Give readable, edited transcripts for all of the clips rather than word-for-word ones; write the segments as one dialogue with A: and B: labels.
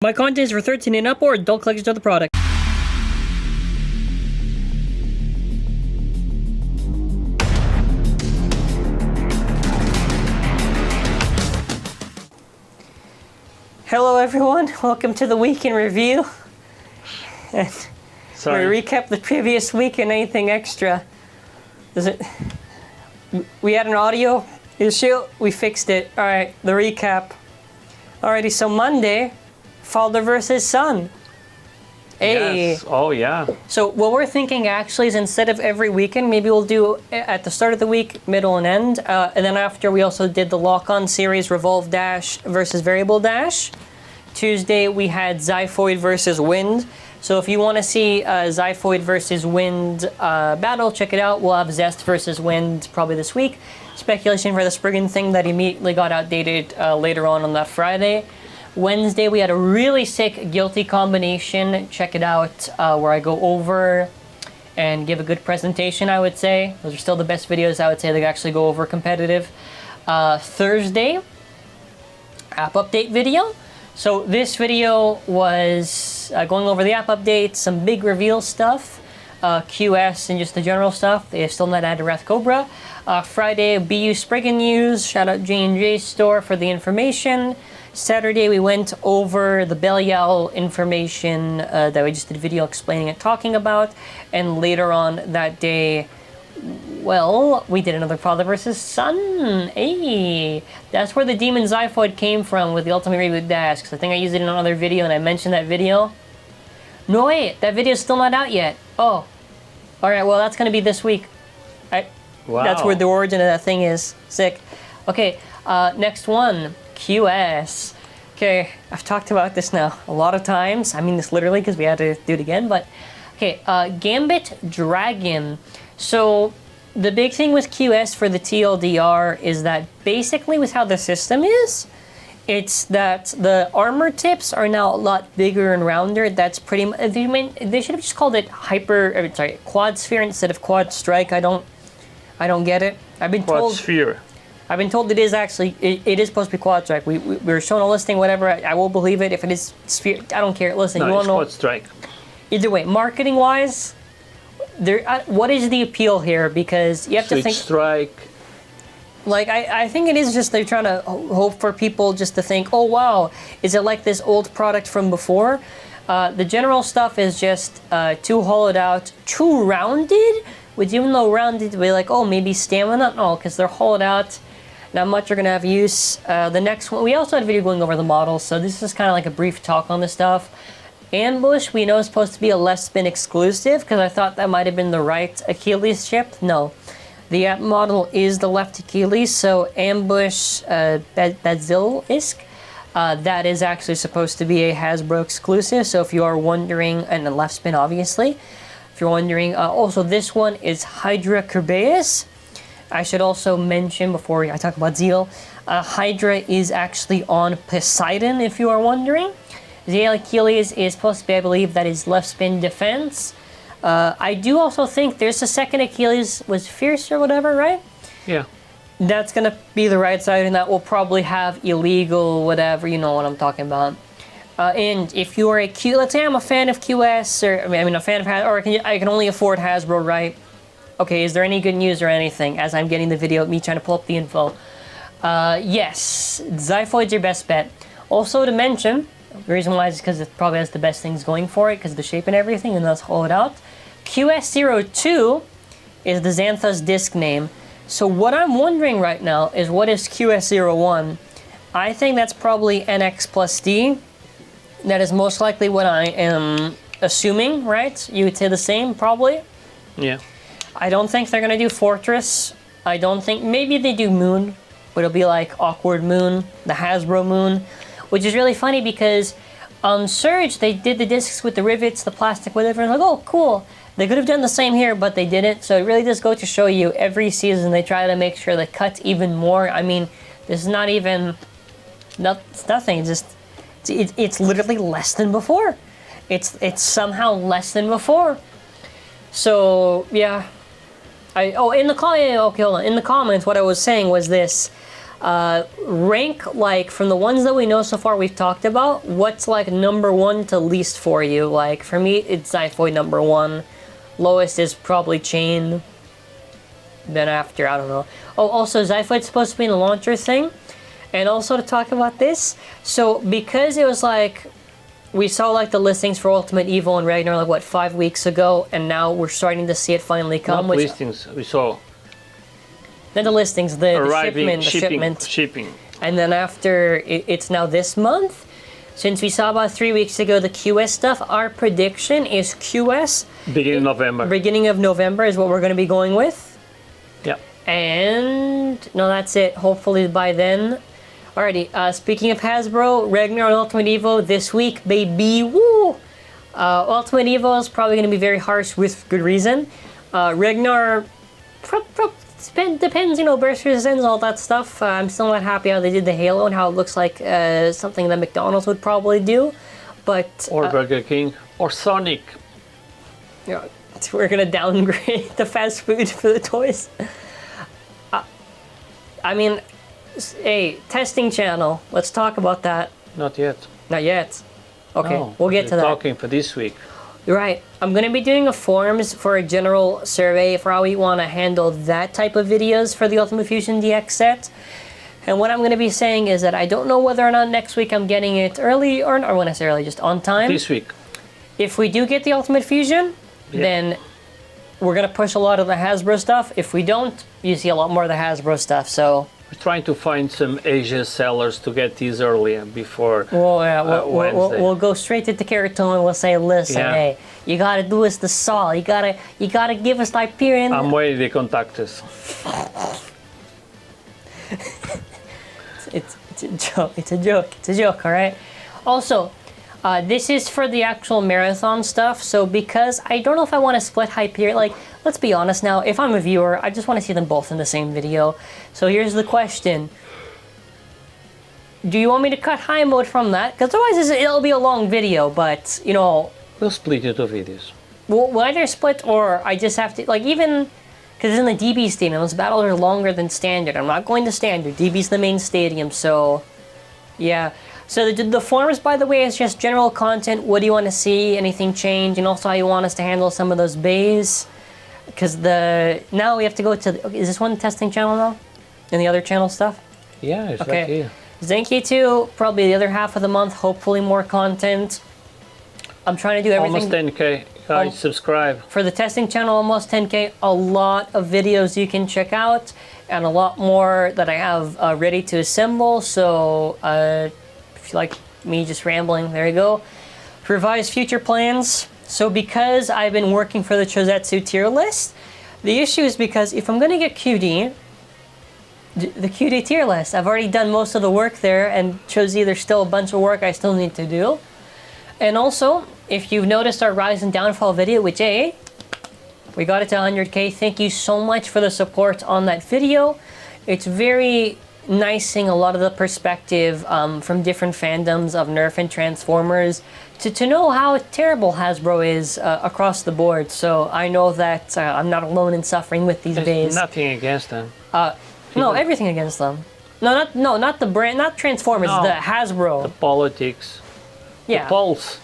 A: My content is for 13 and up or adult collectors of the product. Hello everyone, welcome to the week in review. And we recap the previous week and anything extra. We had an audio issue, we fixed it. Alright, the recap. Alrighty, so Monday, father versus son. Hey.
B: Yes. Oh yeah.
A: So what we're thinking actually is instead of every weekend, maybe we'll do at the start of the week, middle and end. And then after we also did the lock-on series, Revolve Dash versus Variable Dash. Tuesday we had Xiphoid versus Wind. So if you want to see Xiphoid versus Wind battle, check it out. We'll have Zest versus Wind probably this week. Speculation for the Spriggan thing that immediately got outdated later on that Friday. Wednesday we had a really sick Guilty combination. Check it out where I go over and give a good presentation, I would say. Those are still the best videos, I would say, that actually go over competitive. Thursday, app update video. So this video was going over the app update, some big reveal stuff, QS and just the general stuff. They still not added Wrath Cobra. Friday, BU Spriggan news. Shout out J&J store for the information. Saturday, we went over the Belial information that we just did a video explaining and talking about. And later on that day, well, we did another father versus son. Hey, that's where the Demon Xiphoid came from with the Ultimate Reboot Dash. Because I think I used it in another video and I mentioned that video. No, wait, that video's still not out yet. Oh, alright, well, that's going to be this week.
B: Wow.
A: That's where the origin of that thing is. Sick. Okay, next one. QS. Okay, I've talked about this now a lot of times. I mean this literally because we had to do it again, but okay, Gambit Dragon. So the big thing with QS for the TLDR is that basically with how the system is, it's that the armor tips are now a lot bigger and rounder. That's pretty much, they should have just called it Quad Sphere instead of Quad Strike. I don't get it. I've been told.
B: Quad Sphere.
A: I've been told it is actually, it is supposed to be Quad Strike. We were shown a listing, whatever, I will believe it. If it is Sphere, I don't care. Listen,
B: No,
A: you want
B: it's
A: to know.
B: Quad Strike.
A: Either way, marketing-wise, what is the appeal here? Because you have to think.
B: Strike.
A: Like, I think it is just they're trying to hope for people just to think, oh wow, is it like this old product from before? The general stuff is just too hollowed out, too rounded, which even though rounded, we're like, oh, maybe stamina? No, because they're hollowed out. Not much are going to have use. The next one, we also had a video going over the models, so this is kind of like a brief talk on the stuff. Ambush, we know is supposed to be a left spin exclusive, because I thought that might have been the right Achilles chip. No. The app model is the left Achilles, so Ambush Basilisk, that is actually supposed to be a Hasbro exclusive, so if you are wondering, and the left spin obviously, if you're wondering, also this one is Hydra Kerbeus. I should also mention before I talk about Zeal, Hydra is actually on Poseidon, if you are wondering. Zeal Achilles is supposed to be, I believe, that is left spin defense. I do also think there's a second Achilles, was Fierce or whatever, right?
B: Yeah.
A: That's going to be the right side, and that will probably have illegal, whatever, you know what I'm talking about. And if you are let's say I'm a fan of QS, or I mean a fan of Hasbro, or I can only afford Hasbro, right? Okay, is there any good news or anything as I'm getting the video, me trying to pull up the info? Yes, Xiphoid's your best bet. Also to mention, the reason why is because it probably has the best things going for it, because of the shape and everything, and let's hold it out. QS02 is the Xantha's disc name. So what I'm wondering right now is what is QS01? I think that's probably NX plus D. That is most likely what I am assuming, right? You would say the same, probably?
B: Yeah.
A: I don't think they're going to do Fortress. I don't think, maybe they do Moon, but it'll be like Awkward Moon, the Hasbro Moon, which is really funny because on Surge, they did the discs with the rivets, the plastic, whatever, and like, oh, cool. They could have done the same here, but they didn't. So it really does go to show you every season they try to make sure they cut even more. I mean, this is not even, it's nothing. It's just, it's literally less than before. It's somehow less than before. So, yeah. In the comments, what I was saying was this. Rank, like, from the ones that we know so far we've talked about, what's like #1 to least for you? Like, for me, it's Xiphoid #1. Lowest is probably Chain. Then after, I don't know. Oh, also, Xiphoid's supposed to be in the launcher thing. And also to talk about this, so because it was like, we saw like the listings for Ultimate Evo and Ragnar like what, 5 weeks ago, and now we're starting to see it finally come.
B: Not listings, we saw.
A: Then the listings, the
B: arriving,
A: shipment.
B: shipping.
A: And then after, it's now this month. Since we saw about 3 weeks ago the QS stuff, our prediction is QS.
B: Beginning of November.
A: Beginning of November is what we're going to be going with.
B: Yeah.
A: And, no, that's it. Hopefully by then. Alrighty, speaking of Hasbro, Ragnar and Ultimate Evo this week, baby, woo! Ultimate Evo is probably going to be very harsh with good reason. Ragnar, depends, you know, burst resistance, all that stuff. I'm still not happy how they did the Halo and how it looks like something that McDonald's would probably do. But
B: or Burger King, or Sonic.
A: Yeah, we're going to downgrade the fast food for the toys. I mean... Hey, testing channel. Let's talk about that.
B: Not yet.
A: Not yet. Okay,
B: No,
A: we'll get to that.
B: Talking for this week.
A: You're right. I'm going to be doing a forums for a general survey for how we want to handle that type of videos for the Ultimate Fusion DX set. And what I'm going to be saying is that I don't know whether or not next week I'm getting it early or when I say early, just on time.
B: This week.
A: If we do get the Ultimate Fusion, then we're going to push a lot of the Hasbro stuff. If we don't, you see a lot more of the Hasbro stuff. So
B: we're trying to find some Asia sellers to get these earlier before Wednesday.
A: We'll go straight to TAKARA and we'll say, listen, hey, you gotta do us the sol. You gotta give us Hyperion.
B: I'm waiting to contact us.
A: it's a joke. It's a joke. It's a joke. All right. Also, this is for the actual marathon stuff. So because I don't know if I want to split Hyperion, like, let's be honest now, if I'm a viewer, I just want to see them both in the same video. So here's the question. Do you want me to cut high mode from that? Because otherwise it'll be a long video, but, you know...
B: We'll split into videos.
A: We'll either split or I just have to, like, even... Because in the DB stadium, those battles are longer than standard. I'm not going to standard. DB's the main stadium, so... Yeah. So the forums, by the way, is just general content. What do you want to see? Anything change? And also how you want us to handle some of those bays. Because now we have to go to... Is this one the testing channel now? And the other channel stuff?
B: Yeah, it's
A: okay.
B: right here.
A: Zankye 2, probably the other half of the month. Hopefully more content. I'm trying to do everything...
B: Almost 10K. Guys, subscribe.
A: For the testing channel, almost 10K. A lot of videos you can check out. And a lot more that I have ready to assemble. So, if you like me just rambling, there you go. Revised future plans. So because I've been working for the Chozetsu tier list, the issue is because if I'm going to get QD, the QD tier list, I've already done most of the work there, and Chozi, there's still a bunch of work I still need to do. And also, if you've noticed our Rise and Downfall video, which, hey, we got it to 100K. Thank you so much for the support on that video. It's very nice seeing a lot of the perspective from different fandoms of Nerf and Transformers to know how terrible Hasbro is across the board. So I know that I'm not alone in suffering with these bays.
B: Nothing against them.
A: No, everything against them. No, not the brand, not Transformers.
B: No,
A: the Hasbro.
B: The politics.
A: Yeah.
B: The Pulse.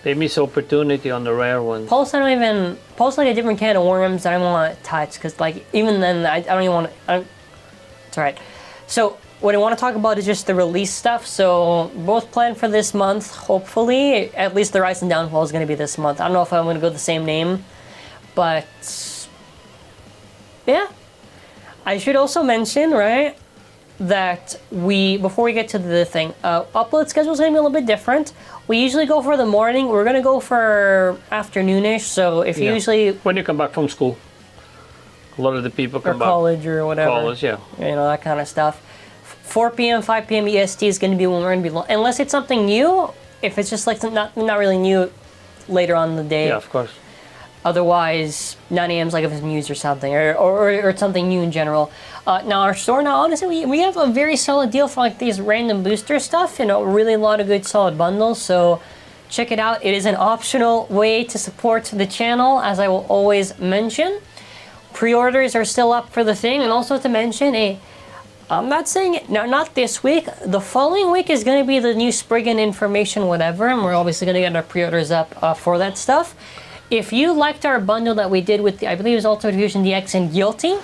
B: They miss opportunity on the rare ones.
A: Pulse, I don't even... Pulse like a different can of worms that I don't want to touch. Because, like, even then, I don't even want to... It's alright. So, what I want to talk about is just the release stuff. So, both planned for this month, hopefully. At least the Rise and Downfall is going to be this month. I don't know if I'm going to go the same name. But... yeah. I should also mention, right, that before we get to the thing, upload schedule is going to be a little bit different. We usually go for the morning. We're going to go for afternoonish. So if you usually...
B: When you come back from school. A lot of the people come back.
A: Or college or whatever.
B: College, yeah.
A: You know, that kind of stuff. 4 p.m., 5 p.m. EST is going to be when we're going to be... Unless it's something new. If it's just like not really new later on in the day.
B: Yeah, of course.
A: Otherwise, 9 a.m. is like if it's news or something, or something new in general. Now our store, honestly, we have a very solid deal for like these random booster stuff, you know, really a lot of good solid bundles, so check it out. It is an optional way to support the channel, as I will always mention. Pre-orders are still up for the thing, and also to mention, I'm not saying it, no, not this week. The following week is going to be the new Spriggan information, whatever, and we're obviously going to get our pre-orders up for that stuff. If you liked our bundle that we did with, I believe it was Ultimate Fusion DX and Guilty,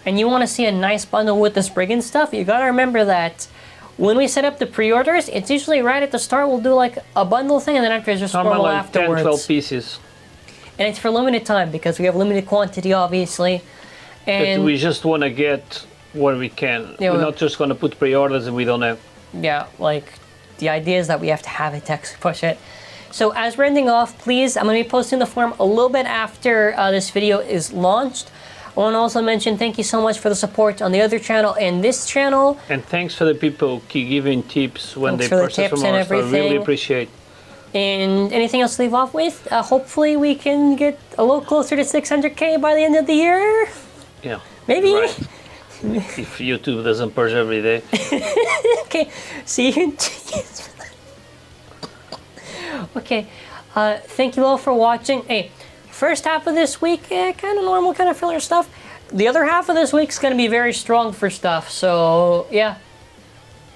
A: and you want to see a nice bundle with the Spriggan stuff, you got to remember that when we set up the pre-orders, it's usually right at the start, we'll do like a bundle thing, and then after, just normal
B: like
A: afterwards.
B: 10, 12 pieces.
A: And it's for limited time, because we have limited quantity, obviously. And
B: but we just want to get what we can. Yeah, we're not just going to put pre-orders and we don't have.
A: Yeah, like, the idea is that we have to have it to actually push it. So as we're ending off, please, I'm going to be posting the form a little bit after this video is launched. I want to also mention thank you so much for the support on the other channel and this channel.
B: And thanks for the people who keep giving tips when they purchase from us. I really appreciate.
A: And anything else to leave off with? Hopefully we can get a little closer to 600K by the end of the year.
B: Yeah.
A: Maybe.
B: Right. If YouTube doesn't purge every day.
A: Okay, see you. Okay, thank you all for watching. Hey, first half of this week, kind of normal, kind of filler stuff. The other half of this week's going to be very strong for stuff. So yeah,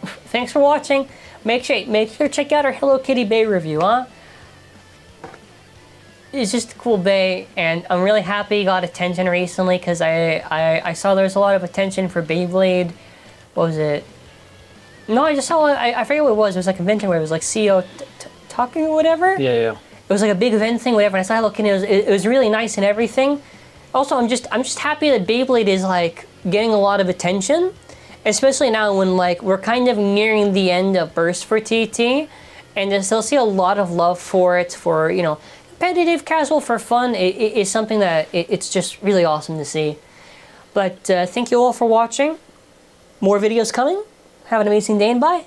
A: thanks for watching. Make sure to check out our Hello Kitty Bay review, huh? It's just a cool bay, and I'm really happy it got attention recently because I saw there was a lot of attention for Beyblade. What was it? No, I just saw, I forget what it was. It was like a convention where it was like CEO talking or whatever.
B: Yeah, yeah.
A: It was like a big event thing, whatever. And I saw Hello Kitty. It was really nice and everything. Also, I'm just happy that Beyblade is like getting a lot of attention, especially now when like we're kind of nearing the end of Burst for TT, and to still see a lot of love for it, for, you know, competitive, casual, for fun, it is something that it's just really awesome to see. But thank you all for watching. More videos coming. Have an amazing day and bye.